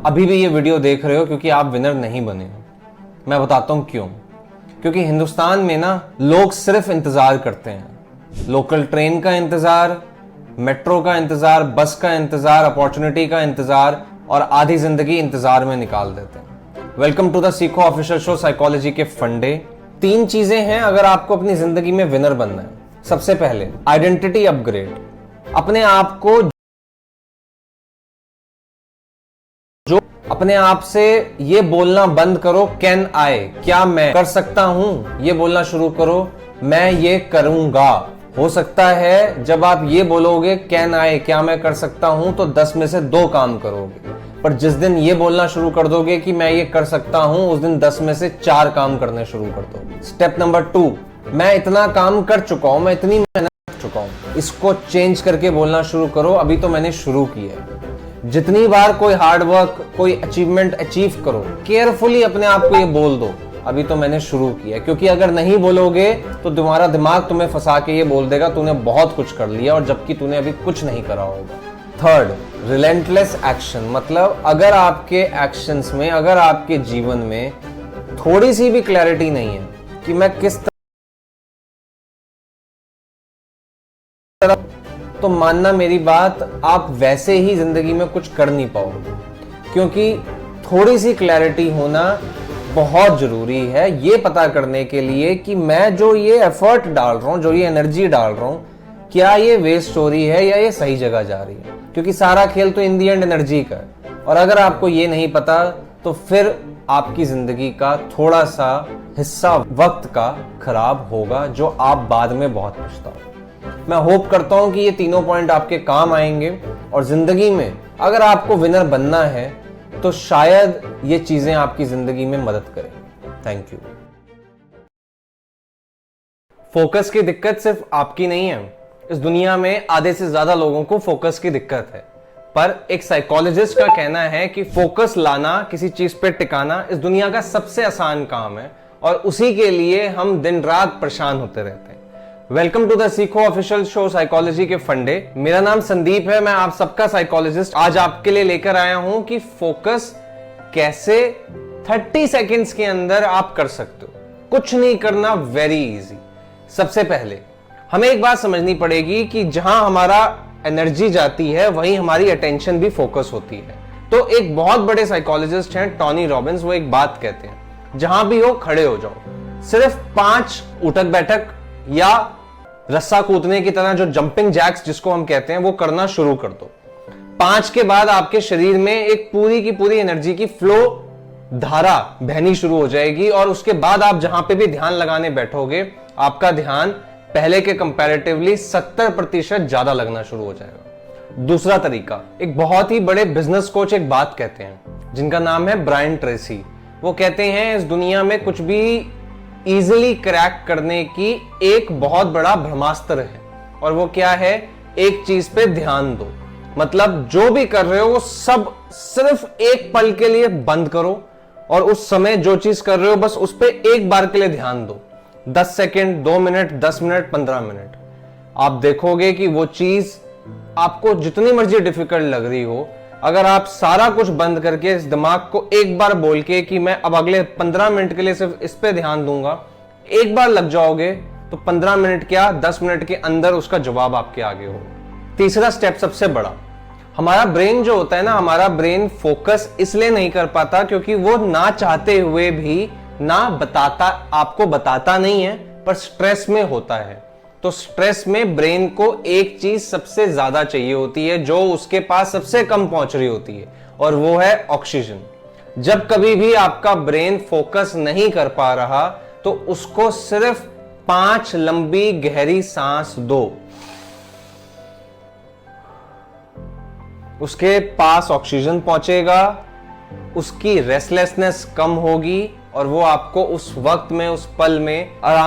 अभी भी ये वीडियो देख रहे हो क्योंकि आप विनर नहीं बने हो। मैं बताता हूं क्यों। क्योंकि हिंदुस्तान में ना लोग सिर्फ इंतजार करते हैं। लोकल ट्रेन का इंतजार, मेट्रो का इंतजार, बस का इंतजार, अपॉर्चुनिटी का इंतजार और आधी जिंदगी इंतजार में निकाल देते हैं। वेलकम टू द सीखो ऑफिशियल शो साइकोलॉजी के फंडे। 3 चीजें हैं अगर आपको अपनी जिंदगी में विनर बनना है। सबसे पहले आइडेंटिटी अपग्रेड। अपने आप को अपने आप से ये बोलना बंद करो, कैन आई, क्या मैं कर सकता हूं, ये बोलना शुरू करो, मैं ये करूंगा। हो सकता है जब आप ये बोलोगे कैन आई, क्या मैं कर सकता हूं, तो 10 में से 2 काम करोगे। पर जिस दिन ये बोलना शुरू कर दोगे कि मैं ये कर सकता हूं, उस दिन 10 में से 4 काम करने शुरू कर दोगे। स्टेप नंबर 2, मैं इतना काम कर चुका हूं, मैं इतनी मेहनत कर चुका हूं। इसको चेंज करके बोलना शुरू करो, अभी तो मैंने शुरू किया है। जितनी बार कोई हार्ड वर्क, कोई अचीवमेंट अचीव करो, केयरफुली अपने आप को ये बोल दो, अभी तो मैंने शुरू किया। क्योंकि अगर नहीं बोलोगे तो तुम्हारा दिमाग तुम्हें फंसा के ये बोल देगा तूने बहुत कुछ कर लिया, और जबकि तूने अभी कुछ नहीं करा होगा। Third, relentless action. मतलब अगर आपके एक्शंस में, अगर आपके जीवन में थोड़ी सी भी क्लैरिटी नहीं है कि मैं किस तरह, तो मानना मेरी बात, आप वैसे ही जिंदगी में कुछ कर नहीं पाओगे। क्योंकि थोड़ी सी क्लैरिटी होना बहुत जरूरी है ये पता करने के लिए कि मैं जो ये एफर्ट डाल रहा हूं, जो ये एनर्जी डाल रहा हूं, क्या ये वेस्ट हो रही है या ये सही जगह जा रही है। क्योंकि सारा खेल तो इन दी एंड एनर्जी का है। और अगर आपको ये नहीं पता तो फिर आपकी जिंदगी का थोड़ा सा हिस्सा वक्त का खराब होगा, जो आप बाद में बहुत पछताओगे। मैं होप करता हूं कि ये तीनों पॉइंट आपके काम आएंगे, और जिंदगी में अगर आपको विनर बनना है तो शायद ये चीजें आपकी जिंदगी में मदद करें। Thank you. फोकस की दिक्कत सिर्फ आपकी नहीं है। इस दुनिया में आधे से ज्यादा लोगों को फोकस की दिक्कत है। पर एक साइकोलॉजिस्ट का कहना है कि फोकस लाना, किसी चीज पे टिकाना इस दुनिया का सबसे आसान काम है, और उसी के लिए हम दिन रात परेशान होते रहते हैं। वेलकम टू द सीखो ऑफिशियल शो साइकोलॉजी के फंडे। मेरा नाम संदीप है, मैं आप सबका साइकोलॉजिस्ट। आज आपके लिए लेकर आया हूं कि फोकस कैसे 30 सेकेंड्स के अंदर आप कर सकते हो। कुछ नहीं करना, वेरी इजी। सबसे पहले हमें एक बात समझनी पड़ेगी कि जहां हमारा एनर्जी जाती है वहीं हमारी अटेंशन भी फोकस होती है। तो एक बहुत बड़े साइकोलॉजिस्ट हैं टोनी रॉबिन्स, वो एक बात कहते हैं, जहां भी हो खड़े हो जाओ। सिर्फ 5 उठक बैठक या रस्सा कूदने की तरह, जो जंपिंग जैक्स जिसको हम कहते हैं, वो करना शुरू कर दो। 5 के बाद आपके शरीर में एक पूरी की पूरी एनर्जी की फ्लो धारा बहनी शुरू हो जाएगी, और उसके बाद आप जहां पे भी ध्यान लगाने बैठोगे, आपका ध्यान पहले के कंपैरेटिवली 70% ज्यादा लगना शुरू हो जाएगा। दूसरा तरीका, एक बहुत ही बड़े बिजनेस कोच एक बात कहते हैं, जिनका नाम है ब्रायन ट्रेसी। वो कहते हैं इस दुनिया में कुछ भी इजीली क्रैक करने की एक बहुत बड़ा ब्रह्मास्त्र है, और वो क्या है, एक चीज पे ध्यान दो। मतलब जो भी कर रहे हो वो सब सिर्फ एक पल के लिए बंद करो, और उस समय जो चीज कर रहे हो बस उस पे एक बार के लिए ध्यान दो। 10 सेकेंड, 2 मिनट, 10 मिनट, 15 मिनट। आप देखोगे कि वो चीज आपको जितनी मर्जी डिफिकल्ट लग रही हो, अगर आप सारा कुछ बंद करके इस दिमाग को एक बार बोल के कि मैं अब अगले 15 मिनट के लिए सिर्फ इस पे ध्यान दूंगा, एक बार लग जाओगे तो 15 मिनट क्या, 10 मिनट के अंदर उसका जवाब आपके आगे होगा। तीसरा स्टेप सबसे बड़ा, हमारा ब्रेन जो होता है ना, हमारा ब्रेन फोकस इसलिए नहीं कर पाता क्योंकि वो ना चाहते हुए भी ना बताता, आपको बताता नहीं है, पर स्ट्रेस में होता है। तो स्ट्रेस में ब्रेन को एक चीज सबसे ज्यादा चाहिए होती है, जो उसके पास सबसे कम पहुंच रही होती है, और वो है ऑक्सीजन। जब कभी भी आपका ब्रेन फोकस नहीं कर पा रहा तो उसको सिर्फ 5 लंबी गहरी सांस दो। उसके पास ऑक्सीजन पहुंचेगा, उसकी रेस्टलेसनेस कम होगी, और वो आपको उस वक्त में, उस पल में आराम